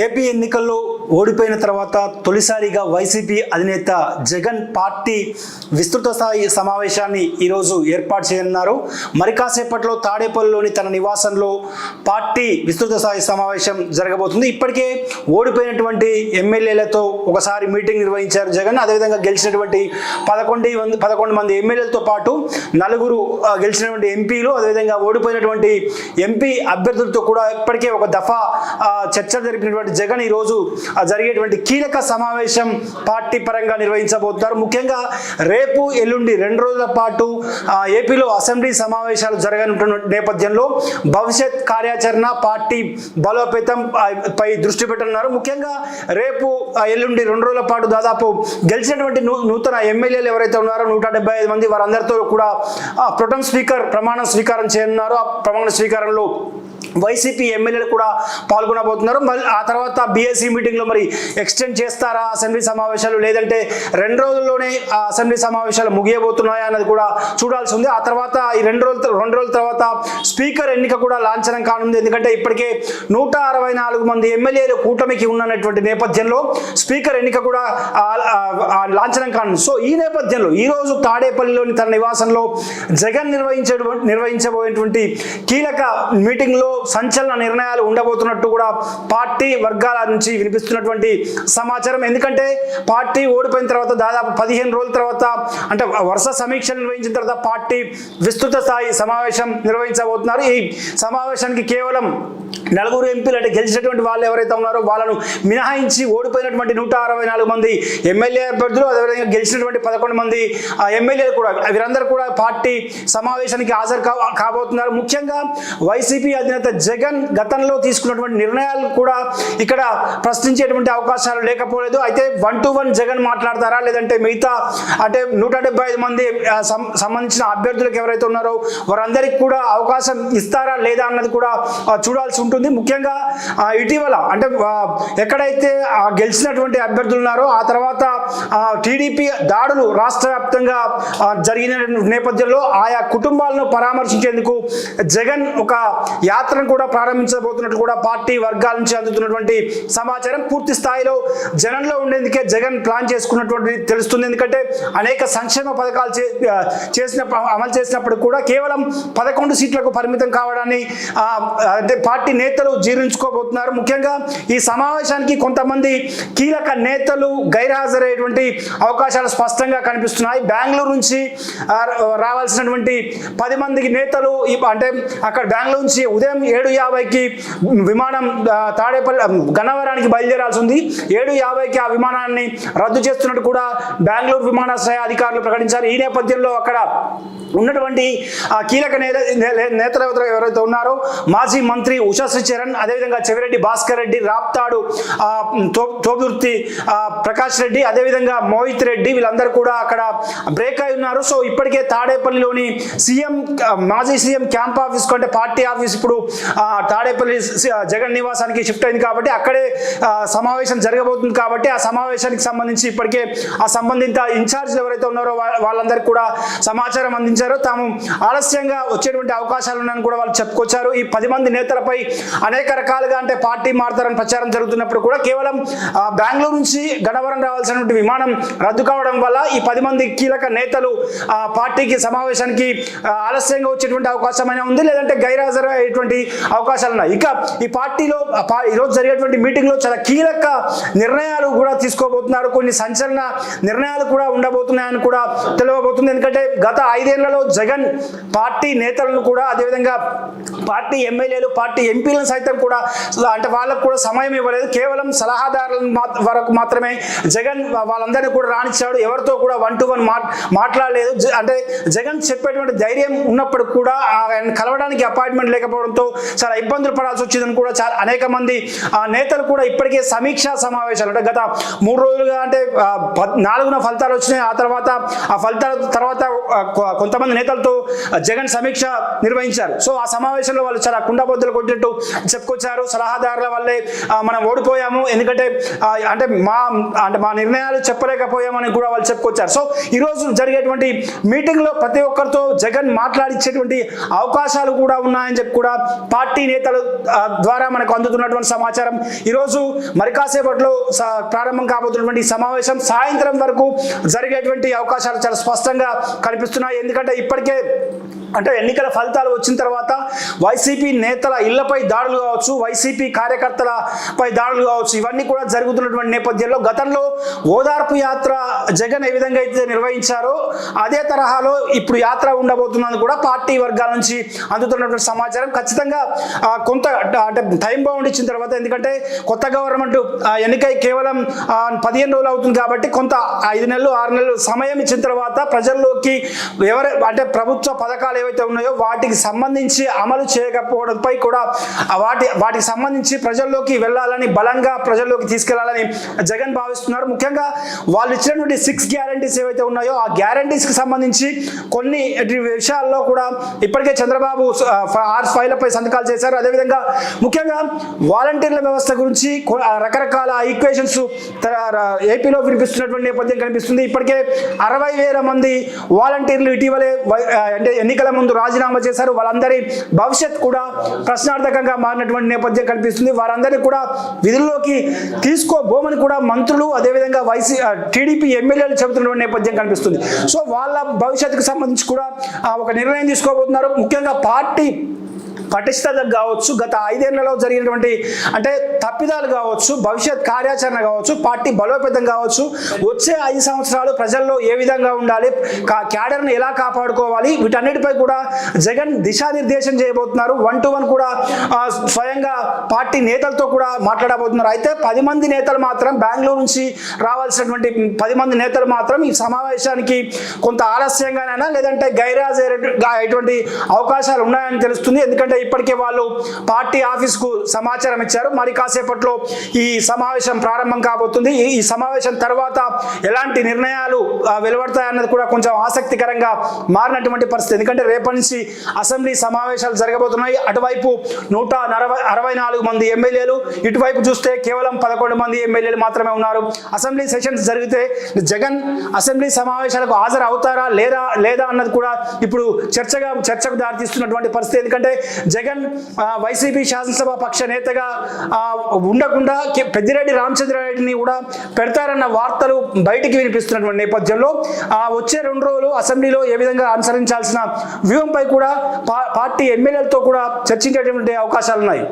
AP ఎన్నికల్లో ఓడిపోయిన తర్వాత తొలిసారిగా వైసీపీ అధినేత జగన్ పార్టీ విస్తృత స్థాయి సమావేశాన్ని ఈరోజు ఏర్పాటు చేయనున్నారు. మరి కాసేపట్లో తాడేపల్లిలోని తన నివాసంలో పార్టీ విస్తృత స్థాయి సమావేశం జరగబోతుంది. ఇప్పటికే ఓడిపోయినటువంటి ఎమ్మెల్యేలతో ఒకసారి మీటింగ్ నిర్వహించారు జగన్. అదేవిధంగా గెలిచినటువంటి 11 మంది ఎమ్మెల్యేలతో పాటు 4 గెలిచినటువంటి ఎంపీలు, అదేవిధంగా ఓడిపోయినటువంటి ఎంపీ అభ్యర్థులతో కూడా ఇప్పటికే ఒక దఫా చర్చ జరిపినటువంటి జగన్ ఈ రోజు జరిగేటువంటి కీలక సమావేశం పార్టీ పరంగా నిర్వహించబోతున్నారు. ముఖ్యంగా రేపు ఎల్లుండి 2 రోజుల పాటు ఏపీలో అసెంబ్లీ సమావేశాలు జరగనున్న నేపథ్యంలో భవిష్యత్ కార్యాచరణ, పార్టీ బలోపేతం పై దృష్టి పెట్టనున్నారు. ముఖ్యంగా రేపు ఎల్లుండి 2 రోజుల పాటు దాదాపు గెలిచినటువంటి నూతన ఎమ్మెల్యేలు ఎవరైతే ఉన్నారో 175 మంది, వారందరితో కూడా ప్రొటెం స్పీకర్ ప్రమాణ స్వీకారం చేయనున్నారు. ఆ ప్రమాణ స్వీకారంలో వైసీపీ ఎమ్మెల్యేలు కూడా పాల్గొనబోతున్నారు. మళ్ళీ ఆ తర్వాత బీఎస్సీ మీటింగ్లో మరి ఎక్స్టెండ్ చేస్తారా అసెంబ్లీ సమావేశాలు, లేదంటే 2 రోజుల్లోనే ఆ అసెంబ్లీ సమావేశాలు ముగియబోతున్నాయా అన్నది కూడా చూడాల్సి ఉంది. ఆ తర్వాత ఈ 2 రోజుల తర్వాత స్పీకర్ ఎన్నిక కూడా లాంఛనం కానుంది. ఎందుకంటే ఇప్పటికే 164 మంది ఎమ్మెల్యేలు కూటమికి ఉన్నటువంటి నేపథ్యంలో స్పీకర్ ఎన్నిక కూడా లాంఛనం కానుంది. సో ఈ నేపథ్యంలో ఈరోజు తాడేపల్లిలోని తన నివాసంలో జగన్ నిర్వహించబోయేటువంటి కీలక మీటింగ్లో సంచలన నిర్ణయాలు ఉండబోతున్నట్టు కూడా పార్టీ వర్గాల నుంచి వినిపిస్తున్నటువంటి సమాచారం. ఎందుకంటే పార్టీ ఓడిపోయిన తర్వాత దాదాపు 15 రోజుల తర్వాత, అంటే వరుస సమీక్షలు నిర్వహించిన తర్వాత పార్టీ విస్తృత స్థాయి సమావేశం నిర్వహించబోతున్నారు. ఈ సమావేశానికి కేవలం 4 ఎంపీలు, అంటే గెలిచినటువంటి వాళ్ళు ఎవరైతే ఉన్నారో వాళ్ళను మినహాయించి ఓడిపోయినటువంటి 164 మంది ఎమ్మెల్యే అభ్యర్థులు, అదేవిధంగా గెలిచినటువంటి 11 మంది ఎమ్మెల్యేలు కూడా, వీరందరూ కూడా పార్టీ సమావేశానికి హాజరు కాబోతున్నారు. ముఖ్యంగా వైసీపీ అధినేత జగన్ గతంలో తీసుకున్నటువంటి నిర్ణయాలు కూడా ఇక్కడ ప్రశ్నించేటువంటి అవకాశాలు లేకపోలేదు. అయితే 1-to-1 జగన్ మాట్లాడతారా, లేదంటే మిగతా అంటే 175 మంది సంబంధించిన అభ్యర్థులకు ఎవరైతే ఉన్నారో వారందరికీ కూడా అవకాశం ఇస్తారా లేదా అన్నది కూడా చూడాల్సి ఉంటుంది. ముఖ్యంగా ఇటీవల అంటే ఎక్కడైతే గెలిచినటువంటి అభ్యర్థులు ఉన్నారో ఆ తర్వాత టీడీపీ దాడులు రాష్ట్ర వ్యాప్తంగా జరిగిన నేపథ్యంలో ఆయా కుటుంబాలను పరామర్శించేందుకు జగన్ ఒక యాత్రను కూడా ప్రారంభించబోతున్నట్టు కూడా పార్టీ వర్గాల నుంచి అందుతున్నటువంటి సమాచారం. పూర్తి స్థాయిలో జనంలో ఉండేందుకే జగన్ ప్లాన్ చేసుకున్నటువంటి తెలుస్తుంది. ఎందుకంటే అనేక సంక్షేమ పథకాలు అమలు చేసినప్పుడు కూడా కేవలం 11 సీట్లకు పరిమితం కావడాన్ని అంటే పార్టీ నేతలు జీర్ణించుకోబోతున్నారు. ముఖ్యంగా ఈ సమావేశానికి కొంతమంది కీలక నేతలు గైర్హాజరయ్యేటువంటి అవకాశాలు స్పష్టంగా కనిపిస్తున్నాయి. బెంగళూరు నుంచి రావాల్సినటువంటి 10 మంది నేతలు అంటే అక్కడ బెంగళూరు నుంచి ఉదయం 7:50కి విమానం తాడేపల్లి గన్నవరానికి బయలుదేరాల్సి ఉంది. 7:50కి ఆ విమానాన్ని రద్దు చేస్తున్నట్టు కూడా బెంగళూరు విమానాశ్రయ అధికారులు ప్రకటించారు. ఈ నేపథ్యంలో అక్కడ ఉన్నటువంటి కీలక నేతలు ఎవరైతే ఉన్నారో మాజీ మంత్రి ఉషా శ్రీచరణ్, అదేవిధంగా చెవిరెడ్డి భాస్కర్ రెడ్డి, రాప్తాడు తోబుర్తి ప్రకాష్ రెడ్డి, అదేవిధంగా మోహిత్ రెడ్డి, వీళ్ళందరూ కూడా అక్కడ బ్రేక్ అయి ఉన్నారు. సో ఇప్పటికే తాడేపల్లిలోని మాజీ సీఎం క్యాంప్ ఆఫీస్ కంటే పార్టీ ఆఫీస్ ఇప్పుడు తాడేపల్లి జగన్ నివాసానికి షిఫ్ట్ అయింది కాబట్టి అక్కడే సమావేశం జరగబోతుంది. కాబట్టి ఆ సమావేశానికి సంబంధించి ఇప్పటికే ఆ సంబంధిత ఇన్ఛార్జీలు ఎవరైతే ఉన్నారో వాళ్ళందరికీ కూడా సమాచారం అందించారు. తాము ఆలస్యంగా వచ్చేటువంటి అవకాశాలు ఉన్నాయని కూడా వాళ్ళు చెప్పుకొచ్చారు. ఈ 10 మంది నేతలపై అనేక రకాలుగా అంటే పార్టీ మారుతారని ప్రచారం జరుగుతున్నప్పుడు కూడా కేవలం బెంగళూరు నుంచి గన్నవరం రావాల్సినటువంటి విమానం రద్దు కావడం వల్ల ఈ 10 మంది కీలక నేతలు పార్టీకి సమావేశానికి ఆలస్యంగా వచ్చేటువంటి అవకాశమైనా ఉంది, లేదంటే గైర్హాజరు అయ్యేటువంటి అవకాశాలు ఉన్నాయి. ఇక ఈ పార్టీలో ఈరోజు జరిగేటువంటి మీటింగ్లో చాలా కీలక నిర్ణయాలు కూడా తీసుకోబోతున్నారు. కొన్ని సంచలన నిర్ణయాలు కూడా ఉండబోతున్నాయని కూడా తెలియబోతుంది. ఎందుకంటే గత 5 ఏళ్లలో జగన్ పార్టీ నేతలను కూడా, అదేవిధంగా పార్టీ ఎమ్మెల్యేలు, పార్టీ ఎంపీలను సైతం కూడా అంటే వాళ్ళకు కూడా సమయం ఇవ్వలేదు. కేవలం సలహాదారుల వరకు మాత్రమే జగన్ వాళ్ళందరినీ కూడా రానిచ్చాడు. ఎవరితో కూడా 1-to-1 మాట్లాడలేదు. అంటే జగన్ చెప్పేటువంటి ధైర్యం ఉన్నప్పుడు కూడా ఆయన కలవడానికి అపాయింట్మెంట్ లేకపోవడంతో చాలా ఇబ్బందులు పడాల్సి వచ్చిందని కూడా అనేక మంది నేతలు కూడా ఇప్పటికే సమీక్షా సమావేశాలు, అంటే గత 3 రోజులుగా అంటే 4న ఫలితాలు వచ్చినాయి. ఆ తర్వాత ఆ ఫలితాల తర్వాత కొంత కొంతమంది నేతలతో జగన్ సమీక్ష నిర్వహించారు. సో ఆ సమావేశంలో వాళ్ళు చాలా కుండబద్దలు కొట్టినట్టు చెప్పుకొచ్చారు. సలహాదారుల వల్లే మనం ఓడిపోయాము, ఎందుకంటే మా నిర్ణయాలు చెప్పలేకపోయామని కూడా వాళ్ళు చెప్పుకొచ్చారు. సో ఈరోజు జరిగేటువంటి మీటింగ్లో ప్రతి ఒక్కరితో జగన్ మాట్లాడించేటువంటి అవకాశాలు కూడా ఉన్నాయని చెప్పి కూడా పార్టీ నేతల ద్వారా మనకు అందుతున్నటువంటి సమాచారం. ఈరోజు మరి కాసేపట్లో ప్రారంభం కాబోతున్నటువంటి సమావేశం సాయంత్రం వరకు జరిగేటువంటి అవకాశాలు చాలా స్పష్టంగా కనిపిస్తున్నాయి. ఎందుకంటే ఇప్పటికే ఎన్నికల ఫలితాలు వచ్చిన తర్వాత వైసీపీ నేతల ఇళ్లపై దాడులు కావచ్చు, వైసీపీ కార్యకర్తలపై దాడులు కావచ్చు, ఇవన్నీ కూడా జరుగుతున్నటువంటి నేపథ్యంలో గతంలో ఓదార్పు యాత్ర జగన్ ఏ విధంగా అయితే నిర్వహించారో అదే తరహాలో ఇప్పుడు యాత్ర ఉండబోతుందని కూడా పార్టీ వర్గాల నుంచి అందుతున్నటువంటి సమాచారం. ఖచ్చితంగా కొంత టైం బౌండ్ ఇచ్చిన తర్వాత, ఎందుకంటే కొత్త గవర్నమెంట్ ఎన్నికై కేవలం 15 రోజులు అవుతుంది కాబట్టి కొంత 5 నెలలు 6 నెలలు సమయం ఇచ్చిన తర్వాత ప్రజల్లోకి ప్రభుత్వ పథకాలు ఏవైతే ఉన్నాయో వాటికి సంబంధించి అమలు చేయకపోవడంపై కూడా వాటికి సంబంధించి ప్రజల్లోకి వెళ్ళాలని, బలంగా ప్రజల్లోకి తీసుకెళ్లాలని జగన్ భావిస్తున్నారు. ముఖ్యంగా వాళ్ళు ఇచ్చినటువంటి 6 గ్యారంటీస్ ఏవైతే ఉన్నాయో ఆ గ్యారంటీస్ కి సంబంధించి కొన్ని విషయాల్లో కూడా ఇప్పటికే చంద్రబాబు 6 ఫైళ్లపై సంతకాలు చేశారు. అదేవిధంగా ముఖ్యంగా వాలంటీర్ల వ్యవస్థ గురించి రకరకాల ఈక్వేషన్స్ ఏపీలో వినిపిస్తున్నటువంటి నేపథ్యం కనిపిస్తుంది. ఇప్పటికే 60,000 మంది వాలంటీర్లు ఇటీవలే ఎన్నికల ముందు రాజీనామా చేశారు. వాళ్ళందరి భవిష్యత్ కూడా ప్రశ్నార్థకంగా మారినటువంటి నేపథ్యం కనిపిస్తుంది. వారందరినీ కూడా విధుల్లోకి తీసుకోబోమని కూడా మంత్రులు అదేవిధంగా టీడీపీ ఎమ్మెల్యేలు చెబుతున్నటువంటి నేపథ్యం కనిపిస్తుంది. సో వాళ్ళ భవిష్యత్తుకు సంబంధించి కూడా ఒక నిర్ణయం తీసుకోబోతున్నారు. ముఖ్యంగా పార్టీ పటిష్టత కావచ్చు, గత 5 ఏళ్లలో జరిగినటువంటి తప్పిదాలు కావచ్చు, భవిష్యత్ కార్యాచరణ కావచ్చు, పార్టీ బలోపేతం కావచ్చు, వచ్చే 5 సంవత్సరాలు ప్రజల్లో ఏ విధంగా ఉండాలి, క్యాడర్ను ఎలా కాపాడుకోవాలి, వీటన్నిటిపై కూడా జగన్ దిశానిర్దేశం చేయబోతున్నారు. 1-to-1 కూడా స్వయంగా పార్టీ నేతలతో కూడా మాట్లాడబోతున్నారు. అయితే 10 మంది నేతలు మాత్రం బెంగళూరు నుంచి రావాల్సినటువంటి 10 మంది నేతలు మాత్రం ఈ సమావేశానికి కొంత ఆలస్యంగానైనా లేదంటే గైరాజయ్యేటువంటి అవకాశాలు ఉన్నాయని తెలుస్తుంది. ఎందుకంటే ఇప్పటికే వాళ్ళు పార్టీ ఆఫీస్కు సమాచారం ఇచ్చారు. మరి కాసేపట్లో ఈ సమావేశం ప్రారంభం కాబోతుంది. ఈ సమావేశం తర్వాత ఎలాంటి నిర్ణయాలు వెలువడతాయన్నది కూడా కొంచెం ఆసక్తికరంగా మారినటువంటి పరిస్థితి. ఎందుకంటే రేపటి నుంచి అసెంబ్లీ సమావేశాలు జరగబోతున్నాయి. అటువైపు 164 మంది ఎమ్మెల్యేలు, ఇటువైపు చూస్తే కేవలం 11 మంది ఎమ్మెల్యేలు మాత్రమే ఉన్నారు. అసెంబ్లీ సెషన్స్ జరిగితే జగన్ అసెంబ్లీ సమావేశాలకు హాజరు అవుతారా లేదా అన్నది కూడా ఇప్పుడు చర్చకు దారితీస్తున్నటువంటి పరిస్థితి. ఎందుకంటే జగన్ వైసీపీ శాసనసభ పక్ష నేతగా ఉండకుండా పెద్దిరెడ్డి రామచంద్రారెడ్డిని కూడా పెడతారన్న వార్తలు బయటికి వినిపిస్తున్నటువంటి నేపథ్యంలో వచ్చే 2 రోజులు అసెంబ్లీలో ఏ విధంగా అనుసరించాల్సిన వ్యూహంపై కూడా పార్టీ ఎమ్మెల్యేలతో కూడా చర్చించేటువంటి అవకాశాలు ఉన్నాయి.